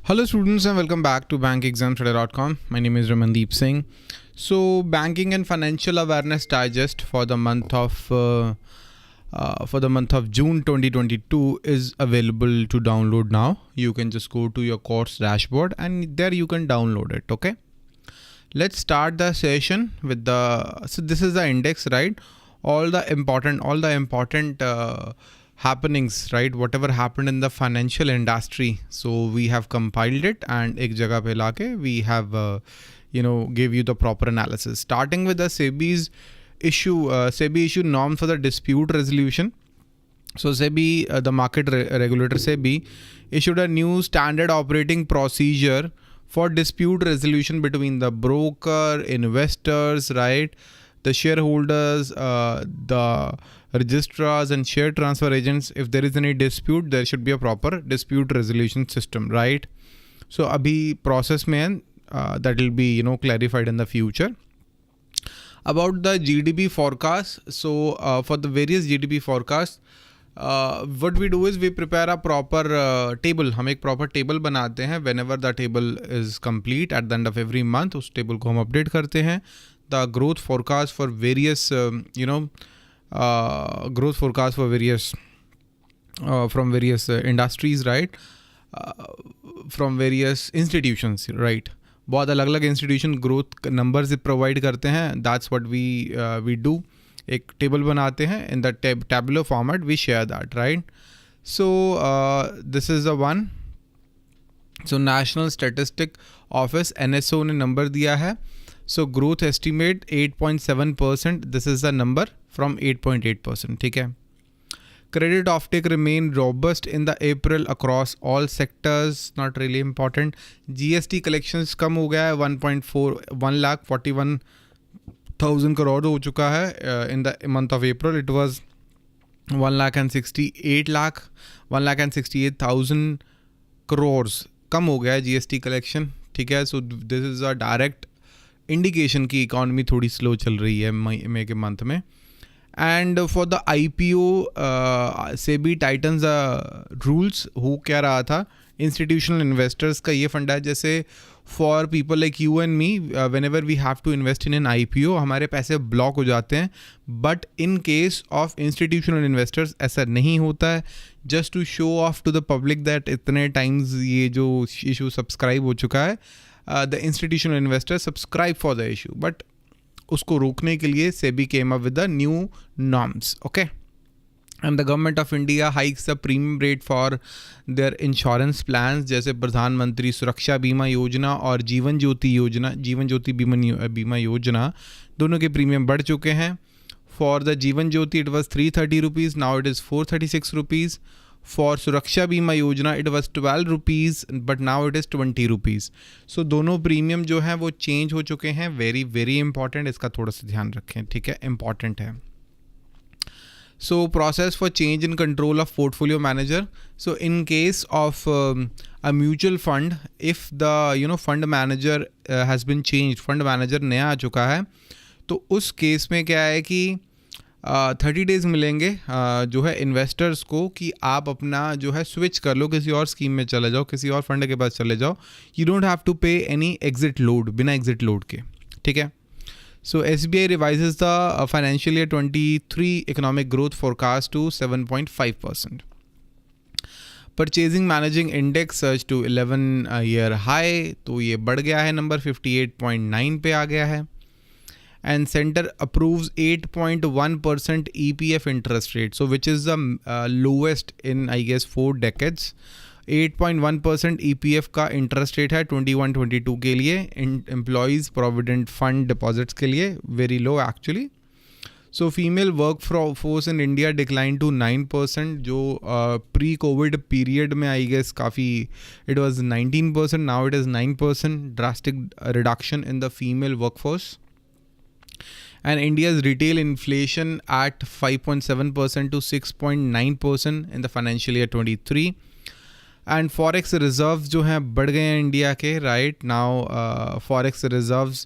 Hello students and welcome back to bankexamstudy.com. My name is Ramandeep Singh. So banking and financial awareness digest for the month of June 2022 is available to download now. You can just go to your course dashboard and there you can download it. Okay. Let's start the session with so this is the index, right? All the important happenings, right? Whatever happened in the financial industry. So we have compiled it and ek jagah pe laake we have, gave you the proper analysis. Starting with the Sebi's issue, Sebi issued norms for the dispute resolution. So Sebi, the market regulator Sebi, issued a new standard operating procedure for dispute resolution between the broker, investors, right? The shareholders, the registrars and share transfer agents. If there is any dispute, there should be a proper dispute resolution system, right? So abhi process mein that will be clarified in the future. About the GDP forecast. So for the various GDP forecasts, what we do is we prepare a proper table. हम एक proper table बनाते हैं. Whenever the table is complete at the end of every month, उस table को हम update करते हैं. The growth forecast for various growth forecast for various from various industries, right? From various institutions, right? बहुत अलग अलग institution growth numbers provide करते हैं. That's what we do. एक table बनाते हैं in the tabular format. We share that, right? So this is the one. So National Statistic Office NSO ने number दिया है. So growth estimate 8.7%. This is the number from 8.8%. ठीक है. Credit offtake remain robust in the April across all sectors. Not really important. GST collections कम हो गया है. 1,41,000 crore हो चुका है. In the month of April it was 1,68,000 crores. कम हो गया है GST collection. ठीक है. So this is a direct indication की इकॉनमी थोड़ी स्लो चल रही है मई के मंथ में. And for the IPO SEBI titans rules. हो क्या रहा था, इंस्टीट्यूशनल इन्वेस्टर्स का ये फंडा है. जैसे for people like you and me, whenever we have to invest in an IPO हमारे पैसे ब्लॉक हो जाते हैं. But in case of institutional investors ऐसा नहीं होता है. Just to show off to the public that इतने टाइम्स ये जो इशू सब्सक्राइब हो चुका है, the institutional investors subscribe for the issue. But उसको रोकने के लिए SEBI came up with the new norms. Okay. And the government of India hikes the premium rate for their insurance plans जैसे प्रधानमंत्री सुरक्षा बीमा योजना और जीवन ज्योति बीमा योजना दोनों के प्रीमियम बढ़ चुके हैं. For the Jeevan Jyoti it was 330 rupees, now it is 436 rupees. For सुरक्षा बीमा योजना it was 12 rupees but now it is 20 rupees. So दोनों प्रीमियम जो हैं वो चेंज हो चुके हैं. वेरी वेरी इंपॉर्टेंट, इसका थोड़ा सा ध्यान रखें. ठीक है, इम्पॉर्टेंट है. So process for change in control of portfolio manager. So in case of a mutual fund, if the fund manager has been changed, fund manager नया आ चुका है, तो उस केस में क्या है कि 30 डेज़ मिलेंगे जो है इन्वेस्टर्स को कि आप अपना जो है स्विच कर लो, किसी और स्कीम में चले जाओ, किसी और फंड के पास चले जाओ. You don't have to pay any exit load, बिना एग्जिट लोड के. ठीक है. So SBI revises the financial year 23 economic growth forecast to 7.5%. Purchasing managing index search to 11 year high. तो ये बढ़ गया है, नंबर 58.9 पे आ गया है. And center approves 8.1% EPF interest rate, so which is the lowest in I guess 4 decades. 8.1% EPF का interest rate है 21-22 के लिए. Employees Provident Fund deposits के लिए very low actually. So female workforce in India declined to 9%, जो pre-COVID period में I guess काफ़ी, it was 19%, now it is 9%. Drastic reduction in the female workforce. And India's retail inflation at 5.7% to 6.9% in the financial year 23. And forex reserves जो हैं बढ़ गए हैं India के. Right now forex reserves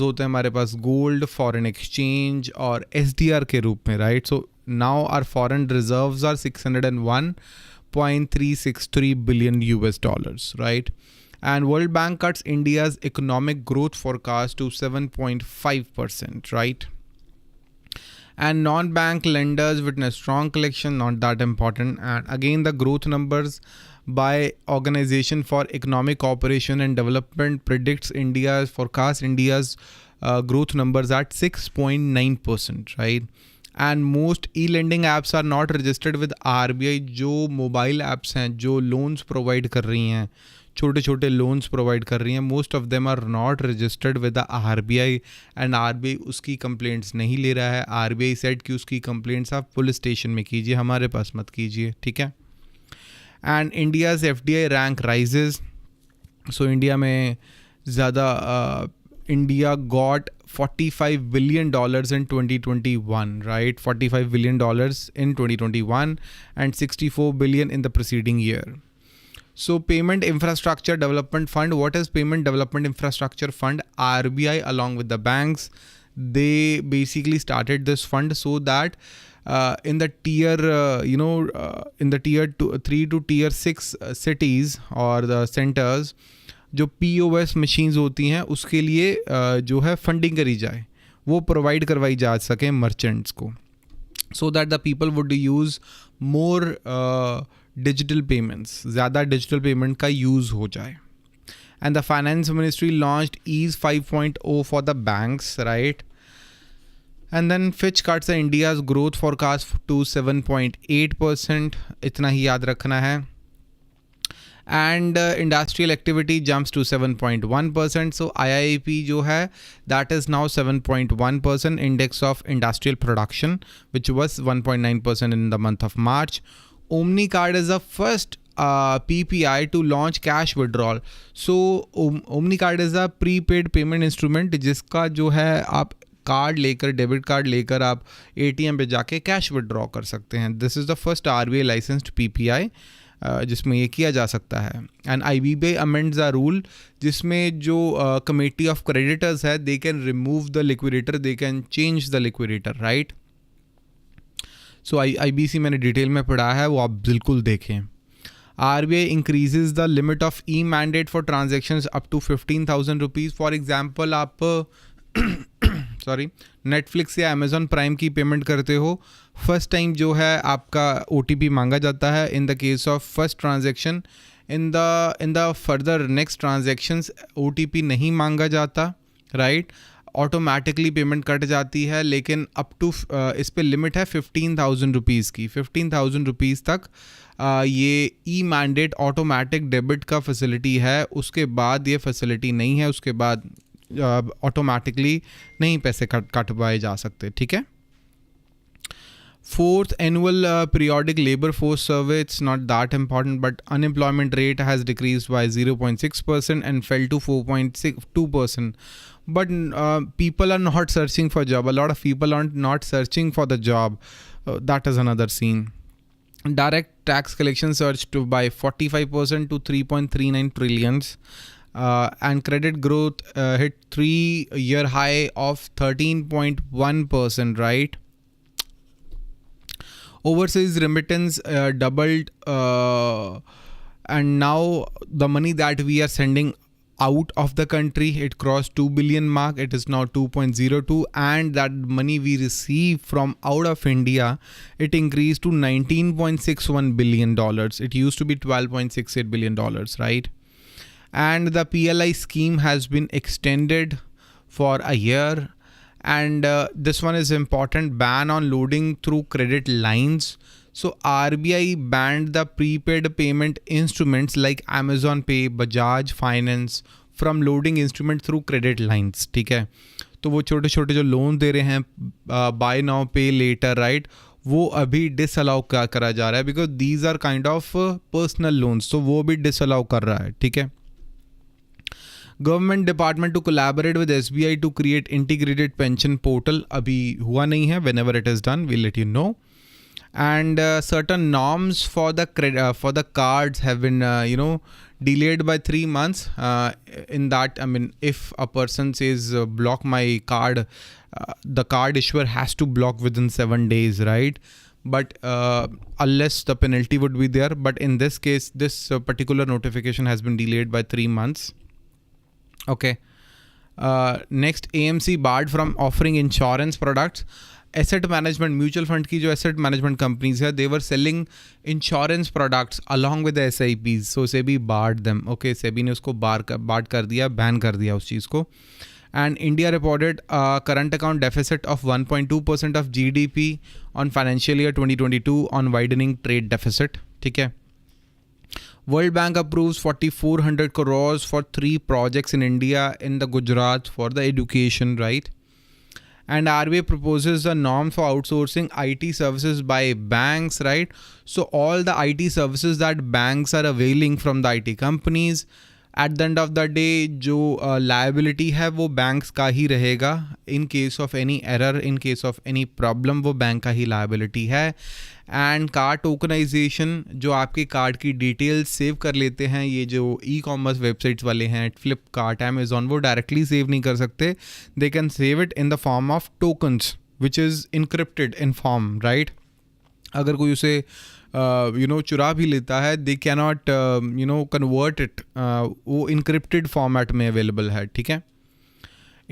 होते हैं हमारे पास गोल्ड, फॉरेन एक्सचेंज और SDR के रूप में. Right. So now our foreign reserves are $0.363 billion US, right? And World Bank cuts India's economic growth forecast to 7.5%, right? And non-bank lenders witness strong collection, not that important. And again, the growth numbers by Organization for Economic Cooperation and Development predicts forecast India's growth numbers at 6.9%, right? And most e-lending apps are not registered with RBI. जो mobile apps हैं, जो loans provide कर रही हैं, छोटे छोटे loans provide कर रही हैं, most of them are not registered with the RBI, and RBI उसकी complaints नहीं ले रहा है. RBI said कि उसकी complaints आप पुलिस स्टेशन में कीजिए, हमारे पास मत कीजिए, ठीक है. And India's FDI rank rises. So India में ज़्यादा India got $45 billion in 2021, right? $45 billion in 2021 and $64 billion in the preceding year. So Payment Infrastructure Development Fund. What is Payment Development Infrastructure Fund? RBI along with the banks, they basically started this fund so that in the tier, in the tier 3 to tier 6 cities or the centers, जो POS machines होती हैं उसके लिए जो है funding करी जाए, वो प्रोवाइड करवाई जा सके मर्चेंट्स को, so that the people would use more digital payments, ज़्यादा digital payment का use हो जाए. And the Finance Ministry launched Ease 5.0 for the banks, right? And then Fitch cuts the India's growth forecast to 7.8%. इतना ही याद रखना है. And industrial activity jumps to 7.1%. So IIP जो है, that is now 7.1% index of industrial production, which was 1.9% in the month of March. Omni card is the first PPI to launch cash withdrawal. So Omni card is a prepaid payment instrument जिसका जो है आप card लेकर, debit card लेकर आप ATM पे जाके cash withdraw कर सकते हैं. This is the first RBI licensed PPI जिसमें ये किया जा सकता है. And IBPS amends the rule जिसमें जो कमेटी ऑफ क्रेडिटर्स है, they can remove the liquidator, they can change the liquidator, right. So IBC मैंने डिटेल में पढ़ा है, वो आप बिल्कुल देखें. RBI increases the limit of e-mandate for transactions up to 15,000 rupees. For example आप नेटफ्लिक्स या अमेजॉन प्राइम की पेमेंट करते हो, फर्स्ट टाइम जो है आपका OTP मांगा जाता है in the case of first transaction. In the further next transactions OTP नहीं मांगा जाता, राइट. ऑटोमेटिकली पेमेंट कट जाती है, लेकिन अप टू इस पे लिमिट है 15,000 रुपीज़ की. 15,000 रुपीज़ तक ये ई-मैंडेट ऑटोमेटिक डेबिट का फैसिलिटी है. उसके बाद ये फैसिलिटी नहीं है, उसके बाद ऑटोमेटिकली नहीं पैसे कटवाए जा सकते, ठीक है. Fourth annual periodic labor force survey, it's not that important, but unemployment rate has decreased by 0.6% and fell to 4.2%. But people are not searching for job. A lot of people are not searching for the job. That is another scene. Direct tax collection surged by 45% to 3.39 trillions. And credit growth hit 3-year high of 13.1%, right? Overseas remittance doubled, and now the money that we are sending out of the country, it crossed 2 billion mark. It is now 2.02, and that money we receive from out of India, it increased to $19.61 billion. It used to be $12.68 billion, right? And the PLI scheme has been extended for a year. And this one is important, ban on loading through credit lines. So RBI banned the prepaid payment instruments like Amazon Pay, Bajaj Finance from loading instrument through credit lines, ठीक है. तो वो छोटे छोटे जो loan दे रहे हैं buy now pay later, right, वो अभी डिसअलाउ करा जा रहा है, because these are kind of personal loans, तो वो भी डिसअलाउ कर रहा है, ठीक है. Government department to collaborate with SBI to create integrated pension portal, अभी हुआ नहीं है. Whenever it is done we'll let you know. And certain norms for the cards have been delayed by 3 months. In that, I mean, if a person says block my card, the card issuer has to block within 7 days, right? but unless the penalty would be there. But in this case, this particular notification has been delayed by 3 months. Okay. Next, AMC barred from offering insurance products. Asset management, mutual fund की जो asset management companies है, they were selling insurance products along with the SIPs. So Sebi barred them. Okay, Sebi ने उसको barred कर दिया, ban कर दिया उस चीज़ को. And India reported a current account deficit of 1.2% of GDP on financial year 2022 on widening trade deficit. ठीक है. World Bank approves 4,400 crores for 3 projects in India in the Gujarat for the education, right? And RBI proposes a norm for outsourcing IT services by banks, right? So all the IT services that banks are availing from the IT companies, at the end of the day, जो liability है वो banks का ही रहेगा. In case of any error, in case of any problem, वो bank का ही liability है. And card tokenization, जो आपके कार्ड की डिटेल्स सेव कर लेते हैं, ये जो ई कॉमर्स वेबसाइट्स वाले हैं, फ्लिपकार्ट, अमेजॉन, वो डायरेक्टली सेव नहीं कर सकते. They can save it in the form of tokens which is encrypted in form, right. अगर कोई उसे चुरा भी लेता है, they can not convert it, वो इनक्रिप्टेड फॉर्मेट में अवेलेबल है. ठीक है.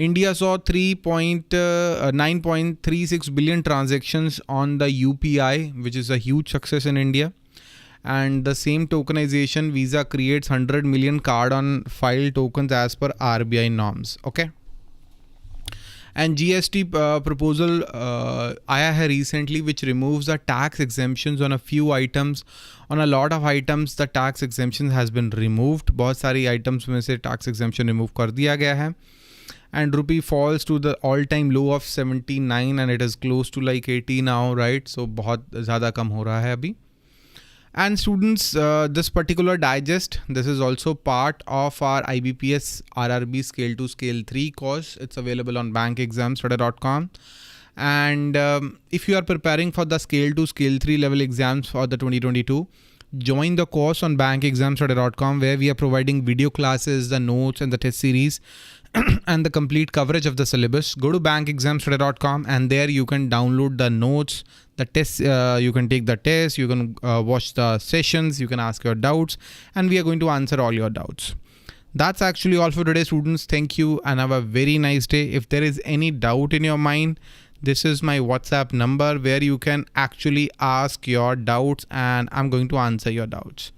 India saw 9.36 billion transactions on the UPI, which is a huge success in India. And the same tokenization, Visa creates 100 million card on file tokens as per RBI norms. Okay. And GST proposal आया है recently, which removes the tax exemptions on a few items. On a lot of items, the tax exemption has been removed. बहुत सारी items में से tax exemption remove कर दिया गया है. And rupee falls to the all-time low of 79 and it is close to like 80 now, right? So बहुत ज़्यादा कम हो रहा है अभी. And students, this particular digest, this is also part of our IBPS RRB Scale 2 Scale 3 course. It's available on bankexamstudy.com. And if you are preparing for the Scale 2 Scale 3 level exams for the 2022, join the course on bankexamstudy.com, where we are providing video classes, the notes and the test series and the complete coverage of the syllabus. Go to bankexamstudy.com and there you can download the notes, the tests, you can take the test, you can watch the sessions, you can ask your doubts, and we are going to answer all your doubts. That's actually all for today, students. Thank you and have a very nice day. If there is any doubt in your mind, this is my WhatsApp number where you can actually ask your doubts and I'm going to answer your doubts.